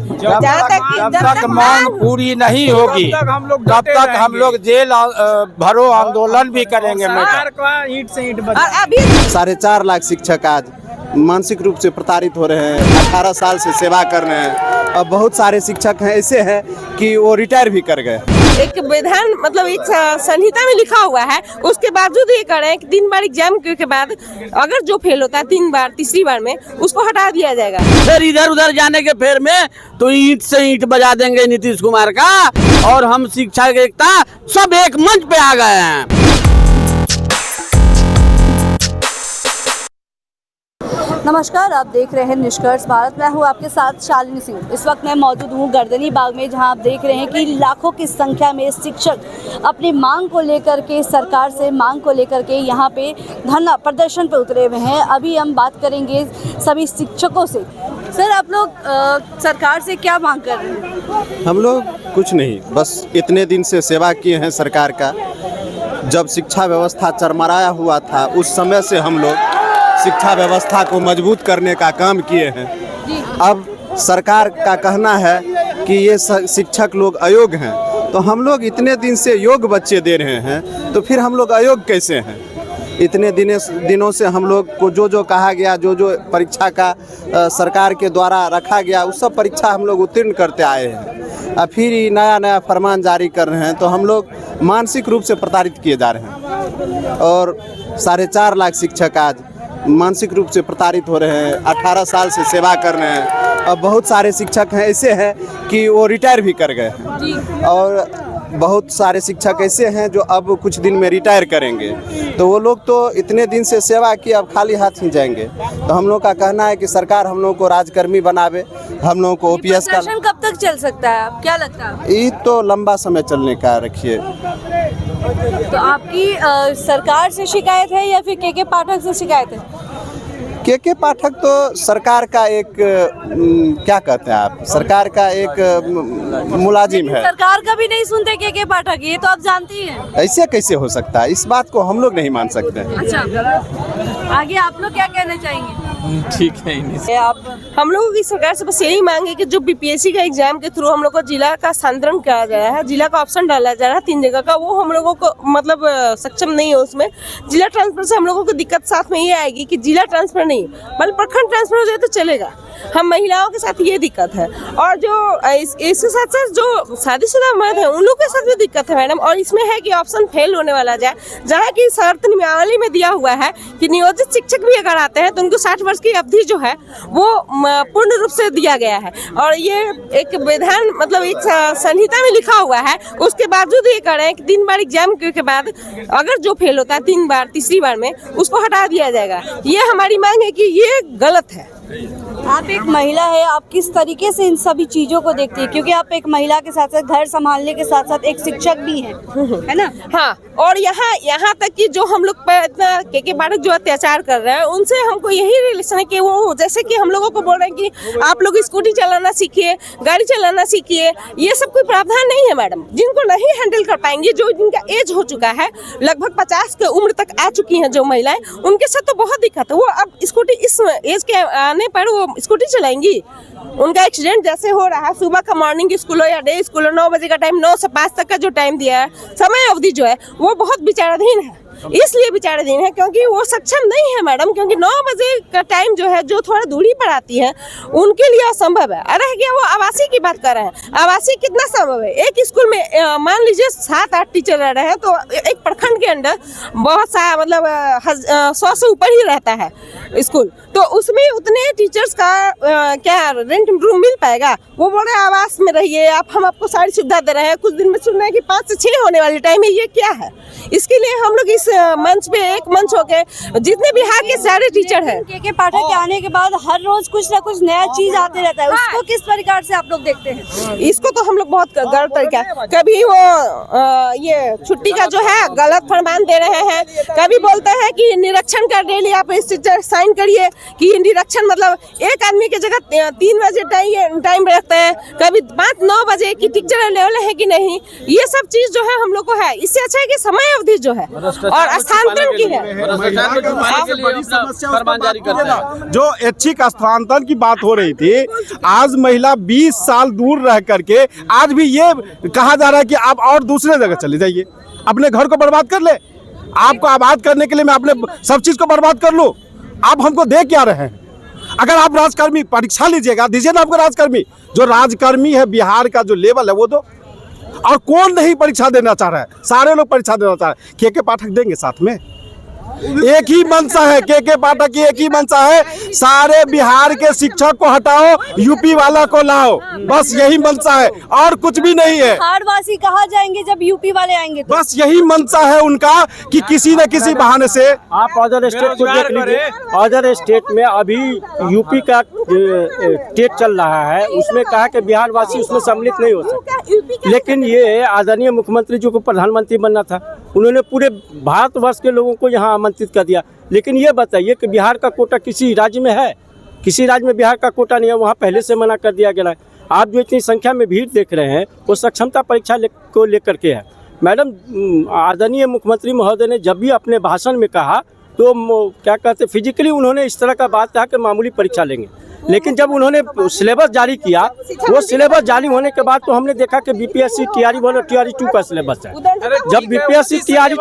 जब तक मांग पूरी नहीं होगी तब तक हम लोग जेल भरो आंदोलन भी करेंगे। ईंट से ईंट अभी 4.5 लाख शिक्षक आज मानसिक रूप से प्रताड़ित हो रहे हैं। 18 साल से सेवा कर रहे हैं और बहुत सारे शिक्षक हैं ऐसे हैं कि वो रिटायर भी कर गए। एक विधान मतलब एक संहिता में लिखा हुआ है, उसके बावजूद ये कर रहे हैं कि 3 बार एग्जाम के बाद अगर जो फेल होता है 3 बार तीसरी बार में उसको हटा दिया जाएगा। फिर इधर उधर जाने के फेर में तो ईंट से ईंट बजा देंगे नीतीश कुमार का, और हम शिक्षा की एकता सब एक मंच पे आ गए हैं। नमस्कार, आप देख रहे हैं निष्कर्ष भारत। मैं हूं आपके साथ शालिनी सिंह। इस वक्त मैं मौजूद हूं गर्दनी बाग में, जहां आप देख रहे हैं कि लाखों की संख्या में शिक्षक अपनी मांग को लेकर के, सरकार से मांग को लेकर के यहां पे धरना प्रदर्शन पे उतरे हुए हैं। अभी हम बात करेंगे सभी शिक्षकों से। सर, आप लोग सरकार से क्या मांग कर रहे हैं? हम लोग कुछ नहीं, बस इतने दिन से सेवा किए हैं सरकार का। जब शिक्षा व्यवस्था चरमराया हुआ था उस समय से हम लोग शिक्षा व्यवस्था को मजबूत करने का काम किए हैं। अब सरकार का कहना है कि ये शिक्षक लोग अयोग्य हैं, तो हम लोग इतने दिन से योग्य बच्चे दे रहे हैं, तो फिर हम लोग अयोग्य कैसे हैं? इतने दिनों से हम लोग को जो कहा गया, जो परीक्षा का सरकार के द्वारा रखा गया, उस सब परीक्षा हम लोग उत्तीर्ण करते आए हैं। अब फिर ही नया फरमान जारी कर रहे हैं, तो हम लोग मानसिक रूप से प्रताड़ित किए जा रहे हैं। और 4.5 लाख शिक्षक आज मानसिक रूप से प्रताड़ित हो रहे हैं। 18 साल से सेवा कर रहे हैं और बहुत सारे शिक्षक हैं ऐसे हैं कि वो रिटायर भी कर गए हैं, और बहुत सारे शिक्षक ऐसे हैं जो अब कुछ दिन में रिटायर करेंगे। तो वो लोग तो इतने दिन से सेवा की, अब खाली हाथ ही जाएंगे। तो हम लोग का कहना है कि सरकार हम लोग को राजकर्मी बनावे, हम लोग को OPS का। कब तक चल सकता है, आप क्या लगता है? ये तो लंबा समय चलने का रखिए। तो आपकी सरकार से शिकायत है या फिर के पाठक से शिकायत है? के पाठक तो सरकार का एक क्या कहते हैं आप, सरकार का एक मुलाजिम है। सरकार का भी नहीं सुनते के पाठक, ये तो आप जानती हैं। ऐसे कैसे हो सकता है? इस बात को हम लोग नहीं मान सकते। अच्छा, आगे आप लोग क्या कहना चाहेंगे? ठीक है, आप हम लोगों की सरकार से बस यही मांगे कि जो BPSC का एग्जाम के थ्रू हम लोग को जिला का स्थानांतरण किया जा रहा है, जिला का ऑप्शन डाला जा रहा है 3 जगह का, वो हम लोगों को मतलब सक्षम नहीं है उसमें। जिला ट्रांसफर से हम लोगों को दिक्कत साथ में ये आएगी कि जिला ट्रांसफर नहीं बल्कि प्रखंड ट्रांसफर हो जाए तो चलेगा। हम महिलाओं के साथ ये दिक्कत है, और जो इसके साथ साथ जो शादीशुदा मर्द है उन लोगों के साथ भी दिक्कत है मैडम। और इसमें है कि ऑप्शन फेल होने वाला जाए, जहाँ की शर्त नियमावली में दिया हुआ है कि नियोजित शिक्षक भी अगर आते हैं तो उनको 60 वर्ष की अवधि जो है वो पूर्ण रूप से दिया गया है। और ये एक विधान मतलब एक संहिता में लिखा हुआ है, उसके बावजूद ये कर रहे हैं कि 3 बार एग्जाम के बाद अगर जो फेल होता है 3 बार तीसरी बार में उसको हटा दिया जाएगा। ये हमारी मांग है कि ये गलत है। आप एक महिला है, आप किस तरीके से इन सभी चीजों को देखती है? क्योंकि आप एक महिला के साथ साथ घर संभालने के साथ साथ एक शिक्षक भी हैं, है ना? हाँ, और यहाँ तक कि जो हम लोग पर इतना के पाठक जो अत्याचार कर रहे हैं उनसे हमको यही रिलेशन है कि वो जैसे कि हम लोगों को बोल रहे हैं कि आप लोग स्कूटी चलाना सीखिए, गाड़ी चलाना सीखिए। ये सब कोई प्रावधान नहीं है मैडम। जिनको नहीं हैंडल कर पाएंगे, जो जिनका एज हो चुका है, लगभग 50 की उम्र तक आ चुकी हैं जो महिलाएं, उनके साथ तो बहुत दिक्कत है। वो अब स्कूटी इस एज के आने पर वो स्कूटी चलाएंगी? उनका एक्सीडेंट जैसे हो रहा है, सुबह का मॉर्निंग स्कूल हो या डे स्कूल हो, 9 बजे का टाइम, 9 से 5 तक का जो टाइम दिया है, समय अवधि जो है वो बहुत विचाराधीन है। इसलिए विचाराधीन है क्योंकि वो सक्षम नहीं है मैडम, क्योंकि 9 बजे का टाइम जो है जो थोड़ा दूरी पर आती है उनके लिए असंभव है। रह गया वो आवासीय की बात कर रहे हैं, आवासीय कितना संभव है? एक स्कूल में मान लीजिए 7-8 टीचर रह रहे हैं, तो एक प्रखंड के अंदर बहुत सा मतलब 100 से ऊपर ही रहता है स्कूल, तो उसमें उतने टीचर्स का क्या रेंट रूम मिल पाएगा? वो बोल रहे हैं आवास में रहिए आप, हम आपको सारी सुविधा दे रहे हैं। कुछ दिन में सुन रहे हैं कि 5 से 6 होने वाले टाइम है। ये क्या है? इसके लिए हम लोग इस मंच पे एक मंच होके जितने बिहार के सारे टीचर हैं, के पाठक के आने के बाद हर रोज कुछ ना कुछ नया चीज आते रहता है, उसको किस प्रकार से आप लोग देखते हैं? इसको तो हम लोग बहुत गलत तरीका, कभी वो ये छुट्टी का जो है गलत फरमान दे रहे हैं, कभी बोलते हैं कि निरीक्षण कर डेली आप इस साइन करिए कि निरीक्षण मतलब एक आदमी की जगह 3 बजे टाइम रखते हैं, कभी 5-9 बजे की टीचर अवेलेबल है कि नहीं, ये सब चीज जो है हम लोग को है। इससे अच्छा है कि समय अवधि जो है और स्थानांतरण की है। जो ऐच्छिक स्थानांतरण की बात हो रही थी, आज महिला 20 साल दूर रह करके आज भी ये कहा जा रहा है कि आप और दूसरे जगह चले जाइए, अपने घर को बर्बाद कर ले। आपको आबाद करने के लिए मैं अपने सब चीज को बर्बाद कर लूं, आप हमको दे क्या रहे हैं? अगर आप राजकर्मी परीक्षा लीजिएगा, दीजिए ना आपको राजकर्मी। जो राजकर्मी है बिहार का जो लेवल है वो दो। और कौन नहीं परीक्षा देना चाह रहा है? सारे लोग परीक्षा देना चाह रहे हैं। के पाठक देंगे साथ में। एक ही मंशा है, के पाठक की एक ही मंशा है, सारे बिहार के शिक्षक को हटाओ, यूपी वाला को लाओ, बस यही मंशा है और कुछ भी नहीं है। बिहारवासी कहाँ जाएंगे जब यूपी वाले आएंगे तो? बस यही मंशा है उनका कि किसी न किसी बहाने से। आप अदर स्टेट को देख लीजिए, अदर स्टेट में अभी यूपी का टेट चल रहा है, उसमें कहा कि बिहार वासी उसमें सम्मिलित नहीं हो सकते। लेकिन ये आदरणीय मुख्यमंत्री जी को प्रधानमंत्री बनना था, उन्होंने पूरे भारतवर्ष के लोगों को यहाँ आमंत्रित कर दिया। लेकिन ये बताइए कि बिहार का कोटा किसी राज्य में है? किसी राज्य में बिहार का कोटा नहीं है, वहाँ पहले से मना कर दिया गया है। आप जो इतनी संख्या में भीड़ देख रहे हैं वो सक्षमता परीक्षा को लेकर के है। मैडम, आदरणीय मुख्यमंत्री महोदय ने जब भी अपने भाषण में कहा तो क्या कहते फिजिकली उन्होंने इस तरह का बात कहा कि मामूली परीक्षा लेंगे। लेकिन जब उन्होंने सिलेबस जारी किया, वो सिलेबस जारी होने के बाद तो हमने देखा कि बीपीएससी टीआरई 1 और टीआरई 2 का सिलेबस है। जब बीपीएससी टीआरई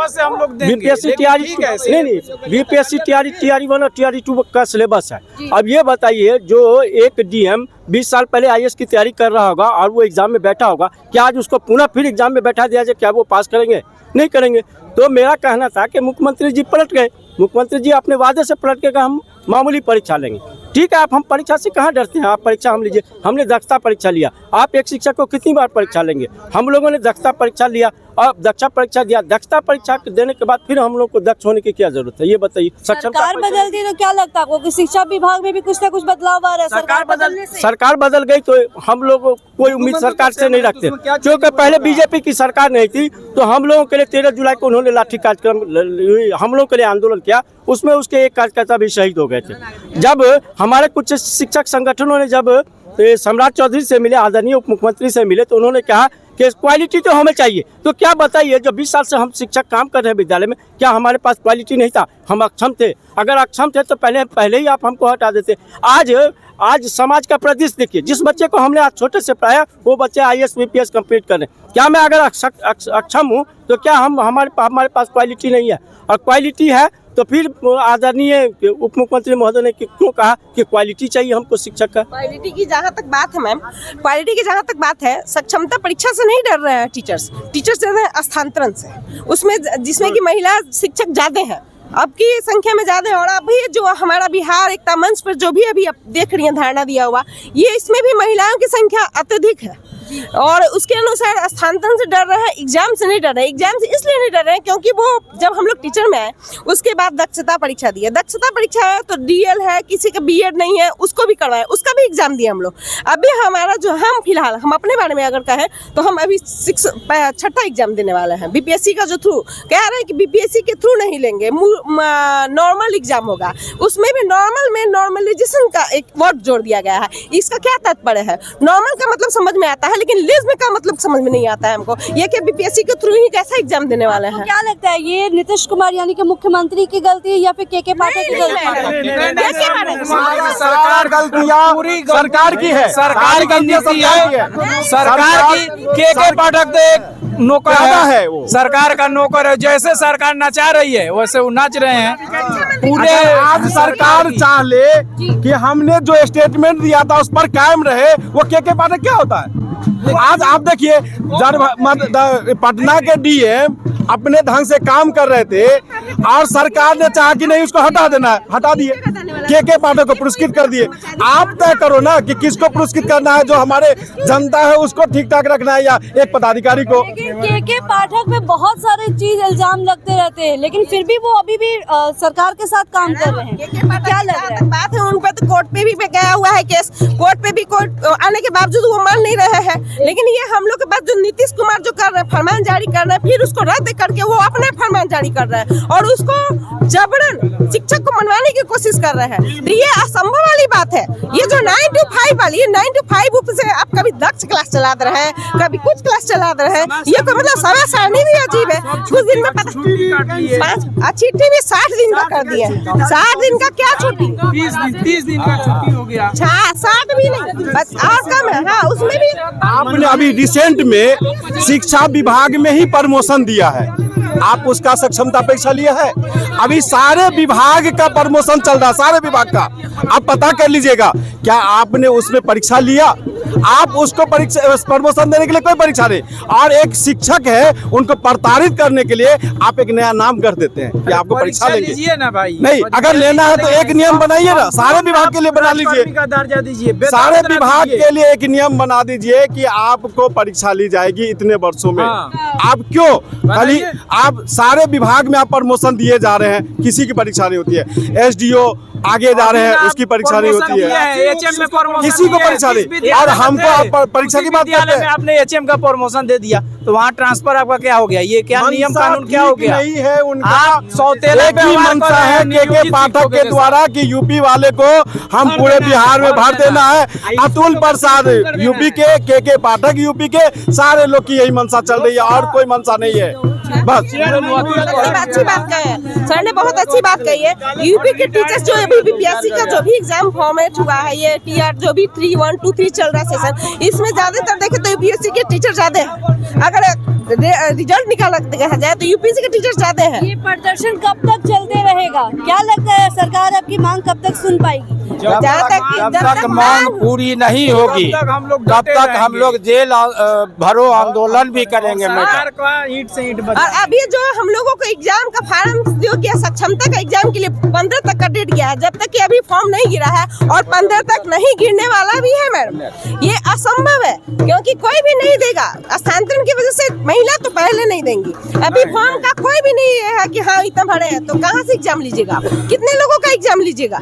बीपीएससी टीआरई 1 और टीआरई 2 का सिलेबस है। अब ये बताइए, जो एक डीएम 20 साल पहले आईएएस की तैयारी कर रहा होगा और वो एग्जाम में बैठा होगा, क्या आज उसको पुनः फिर एग्जाम में बैठा दिया जाए? क्या वो पास करेंगे? नहीं करेंगे। तो मेरा कहना था कि मुख्यमंत्री जी पलट गए, मुख्यमंत्री जी अपने वादे से पलट के हम मामूली परीक्षा लेंगे। ठीक है, आप हम परीक्षा से कहाँ डरते हैं? आप परीक्षा हम लीजिए, हमने दक्षता परीक्षा लिया। आप एक शिक्षक को कितनी बार परीक्षा लेंगे? हम लोगों ने दक्षता परीक्षा लिया और दक्षता परीक्षा दिया। दक्षता परीक्षा देने के बाद फिर हम लोग को दक्ष होने की क्या जरूरत है? ये बताइए। सरकार बदलती तो क्या लगता है आपको कि शिक्षा विभाग में भी कुछ ना कुछ बदलाव आ रहा है? सरकार बदल गई तो हम लोग कोई उम्मीद सरकार से नहीं रखते, क्योंकि पहले बीजेपी की सरकार नहीं थी तो हम लोगों के लिए 13 जुलाई को उन्होंने लाठी कार्यक्रम हम लोगों के लिए आंदोलन किया, उसमें उसके एक कार्यकर्ता भी शहीद हो गए थे। जब हमारे कुछ शिक्षक संगठनों ने जब सम्राट चौधरी से मिले, आदरणीय उप मुख्यमंत्री से मिले, तो उन्होंने कहा कि क्वालिटी तो हमें चाहिए। तो क्या बताइए, जो 20 साल से हम शिक्षक काम कर रहे हैं विद्यालय में, क्या हमारे पास क्वालिटी नहीं था? हम अक्षम थे। अगर अक्षम थे तो पहले ही आप हमको हटा देते। आज समाज का परिदृश्य देखिए, जिस बच्चे को हमने आज छोटे से पढ़ाया वो बच्चे IAS BPS कंप्लीट कर रहे हैं। क्या मैं अगर अक्षम हूँ तो क्या हमारे पास क्वालिटी नहीं है? और क्वालिटी है तो फिर आदरणीय उप मुख्यमंत्री महोदय ने क्यों कहा कि क्वालिटी चाहिए हमको शिक्षक का? क्वालिटी की जहाँ तक बात है मैम, क्वालिटी की जहाँ तक बात है, सक्षमता परीक्षा से नहीं डर रहे हैं टीचर्स डर रहे हैं स्थानांतरण से, उसमें जिसमें कि महिला शिक्षक ज्यादा है, अब की संख्या में ज्यादा है। और अभी जो हमारा बिहार एकता मंच पर जो भी अभी आप देख रही हैं धारणा दिया हुआ, ये इसमें भी महिलाओं की संख्या अत्यधिक है और उसके अनुसार स्थानांतरण से डर रहे हैं, एग्जाम से नहीं डर रहे हैं। एग्जाम से इसलिए नहीं डर रहे हैं क्योंकि वो जब हम लोग टीचर में आए उसके बाद दक्षता परीक्षा दिए। दक्षता परीक्षा है तो DL है, किसी का BEd नहीं है उसको भी करवाए, उसका भी एग्जाम दिए हम लोग। अभी हमारा जो हम फिलहाल हम अपने बारे में अगर कहें तो हम अभी 6ठा एग्जाम देने वाले हैं BPSC का, जो थ्रू कह रहे हैं कि BPSC के थ्रू नहीं लेंगे, नॉर्मल एग्जाम होगा। उसमें भी नॉर्मल में नॉर्मलाइजेशन का एक वर्ड जोड़ दिया गया है। इसका क्या तात्पर्य है? नॉर्मल का मतलब समझ में आता है लेकिन लिज्म का मतलब समझ में नहीं आता है हमको। ये कि BPSC के थ्रू ही कैसा एग्जाम देने वाले हैं? क्या लगता है, ये नीतीश कुमार यानी कि मुख्यमंत्री की गलती है या फिर के पाठक की गलती है? सरकार गलतियां सरकार की है, सरकार की नीति है, सरकार की के पाठक तो एक नौकर है, वो सरकार का नौकर है। जैसे सरकार नचा रही है वैसे वो नाच रहे हैं पूरे। आज सरकार चाह ले कि हमने जो स्टेटमेंट दिया था उस पर कायम रहे, वो के पाठक क्या होता है? आज आप देखिए, पटना के DM अपने ढंग से काम कर रहे थे और सरकार ने चाहा कि नहीं उसको हटा देना है, हटा दिए। के पाठक को पुरस्कृत कर दिए। आप तय करो ना कि किसको पुरस्कृत करना है, जो हमारे जनता है उसको ठीक ठाक रखना है या एक पदाधिकारी को। के पाठक में बहुत सारे चीज इल्जाम लगते रहते हैं लेकिन फिर भी वो अभी भी सरकार के साथ काम कर रहे हैं। क्या लग रहा है? बात है उन पर तो कोर्ट पे भी गया हुआ है केस, कोर्ट पे भी कोर्ट आने के बावजूद वो मान नहीं रहे हैं। लेकिन ये हम लोग के पास जो नीतीश कुमार जो कर रहे हैं, फरमान जारी कर रहे हैं, फिर उसको रद्द करके वो अपने फरमान जारी कर रहे हैं और उसको जबरन शिक्षक को मनवाने की कोशिश कर रहे हैं। हैं, तो ये असंभव वाली बात है। ये जो 9 to 5 वाली, 9 to 5 से आप कभी दक्ष क्लास चला रहे हैं, कभी कुछ क्लास चला रहे हैं, ये कोई मतलब समय सारणी भी अजीब है। कुछ दिन में पता चिट्ठी भी 60 दिन का कर दिया, 60 दिन का क्या छुट्टी, 30 दिन का छुट्टी हो गया, 60 भी नहीं, बस और कम है। हाँ, उसमें भी आपने अभी रिसेंट में शिक्षा विभाग में ही प्रमोशन दिया है, आप उसका सक्षमता परीक्षा लिया है? अभी सारे विभाग का प्रमोशन चल रहा है, सारे विभाग का। आप पता कर लीजिएगा, क्या आपने उसमें परीक्षा लिया? आप उसको परीक्षा प्रमोशन देने के लिए कोई परीक्षा नहीं, और एक शिक्षक है उनको प्रताड़ित करने के लिए आप एक नया नाम कर देते हैं कि आपको परीक्षा लेंगे ना भाई। नहीं, अगर लेना है तो एक नियम बनाइए ना, सारे विभाग के लिए बना लीजिए, का दर्जा दीजिए, सारे विभाग के लिए एक नियम बना दीजिए कि आपको परीक्षा ली जाएगी इतने वर्षों में। आप क्यों खाली आप सारे विभाग में आप प्रमोशन दिए जा रहे हैं, किसी की परीक्षा नहीं होती है। एसडीओ आगे जा रहे हैं, उसकी परीक्षा नहीं होती है, एचएम में प्रमोशन किसी को परीक्षा नहीं। और हमको आप परीक्षा की बात करते हैं, आपने एचएम का प्रमोशन दे दिया तो वहाँ ट्रांसफर आपका क्या हो गया? ये क्या नियम कानून क्या हो गया? नहीं है उनका, आप सौतेला एक ही मंशा है के पाठक के द्वारा कि यूपी वाले को हम पूरे बिहार में भर देना है। अतुल प्रसाद यूपी के पाठक यूपी के, सारे लोग की यही मंशा चल रही है, और कोई मंशा नहीं है। बस अच्छी बात कही है सर ने, बहुत अच्छी बात कही है। यूपी के टीचर्स जो अभी बीपीएससी का जो भी एग्जाम फॉर्मेट हुआ है, ये टीआर जो भी 3, 1, 2, 3 चल रहा है सेशन, इसमें ज्यादातर देखे तो यूपीएससी के टीचर ज्यादा है। अगर रिजल्ट निकाला जाए तो यूपीएससी के टीचर ज्यादा है। ये प्रदर्शन कब तक चलते रहेगा? क्या लगता है सरकार आपकी मांग कब तक सुन पाएगी? जब तक मांग पूरी नहीं होगी तब तक हम लोग जेल भरो आंदोलन भी करेंगे। ईंट से ईंट और अभी जो हम लोगों को एग्जाम का फॉर्म जो किया, सक्षमता का एग्जाम के लिए 15 तक का डेट गया है, जब तक कि अभी फॉर्म नहीं गिरा है, और 15 तक नहीं गिरने वाला भी है मैडम। ये असंभव है, क्योंकि कोई भी नहीं देगा। स्थानांतरण की वजह से महिला तो पहले नहीं देंगी। अभी फॉर्म का कोई भी नहीं है कि हाँ इतना भरे हैं, तो कहाँ से एग्जाम लीजिएगा? कितने लोगों का एग्जाम लीजिएगा?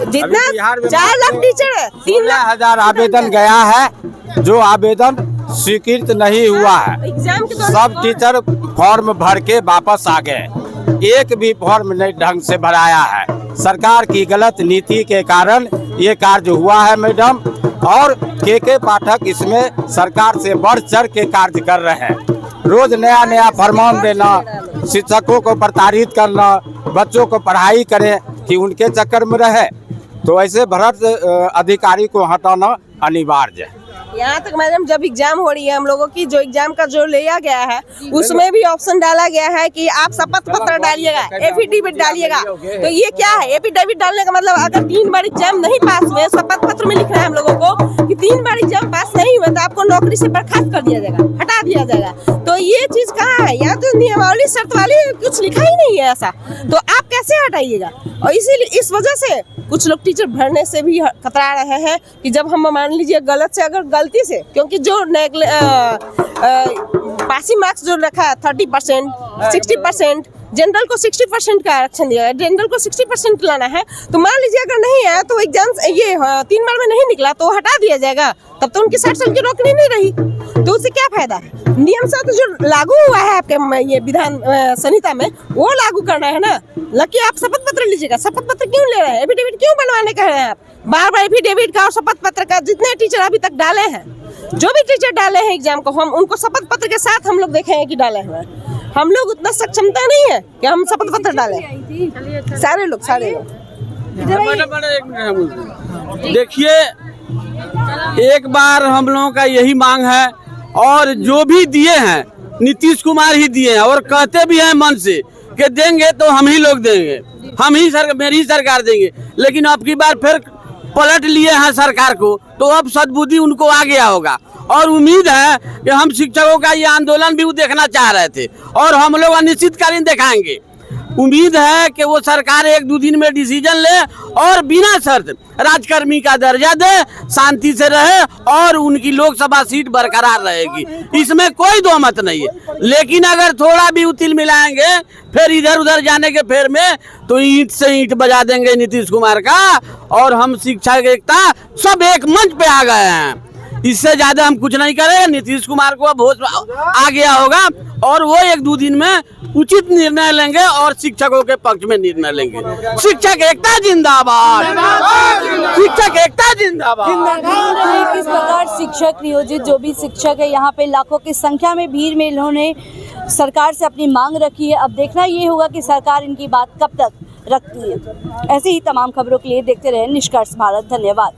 जितना 4 लाख टीचर है, 13,000 आवेदन गया है, जो आवेदन स्वीकृत नहीं हुआ है। एग्जाम के सब टीचर फॉर्म भर के वापस आ गए, एक भी फॉर्म नहीं ढंग से भराया है। सरकार की गलत नीति के कारण ये कार्य हुआ है मैडम, और के पाठक इसमें सरकार से बढ़ चढ़ के कार्य कर रहे हैं। रोज नया नया फरमान देना, शिक्षकों को प्रताड़ित करना, बच्चों को पढ़ाई करें कि उनके चक्कर में रहे, तो ऐसे भ्रष्ट अधिकारी को हटाना अनिवार्य है। यहाँ तक मैडम जब एग्जाम हो रही है हम लोगों की, जो एग्जाम का जो लिया गया है उसमें भी ऑप्शन डाला गया है कि आप शपथ पत्र डालिएगा, एफिडेविट डालिएगा। तो ये क्या है? एफिडेविट डालने का मतलब अगर 3 बार एग्जाम नहीं पास हुए, शपथ पत्र में लिख रहा है हम लोगों को कि 3 बार एग्जाम पास नहीं हुआ तो आपको नौकरी से बर्खास्त कर दिया जाएगा, हटा दिया जाएगा। तो ये चीज कहाँ है? यहाँ तो नियमावली शर्त वाली कुछ लिखा ही नहीं है ऐसा, तो आप कैसे हटाइएगा? और इसीलिए इस वजह से कुछ लोग टीचर भरने से भी कतरा रहे हैं कि जब हम मान लीजिए गलत से, अगर गलती से, क्योंकि जो पासिंग मार्क्स जो रखा है 30%, 60%, जनरल को 60% का आरक्षण दिया है, जनरल को 60% लाना है, तो मान लीजिए अगर नहीं आया तो एग्जाम ये 3 बार में नहीं निकला तो हटा दिया जाएगा, तब तो उनकी 60 साल की नौकरी नहीं रही, तो उससे क्या फायदा? नियम से तो जो लागू हुआ है आपके ये विधान संहिता में, वो लागू करना है ना। लकी आप शपथ पत्र लीजिएगा, शपथ पत्र क्यों ले रहे हैं? एफिडेविट क्यों बनवाने कह रहे हैं आप? बार एफिडेविट का और शपथ पत्र का जितने टीचर अभी तक डाले हैं, जो भी टीचर डाले हैं एग्जाम को, हम उनको शपथ पत्र के साथ हम लोग देखे हैं कि डाले हुए। हम लोग उतना सक्षमता नहीं है कि हम शपथ पत्र डालें। सारे लोग देखिए, एक बार हम लोगों का यही मांग है, और जो भी दिए हैं नीतीश कुमार ही दिए हैं, और कहते भी हैं मन से कि देंगे तो हम ही लोग देंगे, हम ही मेरी सरकार देंगे। लेकिन अब की बार फिर पलट लिए हैं सरकार को, तो अब सद्बुद्धि उनको आ गया होगा। और उम्मीद है कि हम शिक्षकों का ये आंदोलन भी वो देखना चाह रहे थे, और हम लोग अनिश्चितकालीन दिखाएंगे। उम्मीद है कि वो सरकार 1-2 दिन में डिसीजन ले और बिना शर्त राजकर्मी का दर्जा दे, शांति से रहे, और उनकी लोकसभा सीट बरकरार रहेगी, इसमें कोई दो मत नहीं है। लेकिन अगर थोड़ा भी उतिल मिलाएंगे फिर इधर उधर जाने के फेर में, तो ईंट से ईंट बजा देंगे नीतीश कुमार का, और हम शिक्षा की एकता सब एक मंच पे आ गए हैं। इससे ज्यादा हम कुछ नहीं करें। नीतीश कुमार को अब होश आ गया होगा, और वो 1-2 दिन में उचित निर्णय लेंगे और शिक्षकों के पक्ष में निर्णय लेंगे। शिक्षक एकता जिंदाबाद, शिक्षक एकता जिंदाबाद। किस प्रकार शिक्षक नियोजित जो भी शिक्षक है यहाँ पे लाखों की संख्या में भीड़ में इन्होंने सरकार से अपनी मांग रखी है। अब देखना ये होगा कि सरकार इनकी बात कब तक रखती है। ऐसे ही तमाम खबरों के लिए देखते रहे निष्कर्ष भारत। धन्यवाद।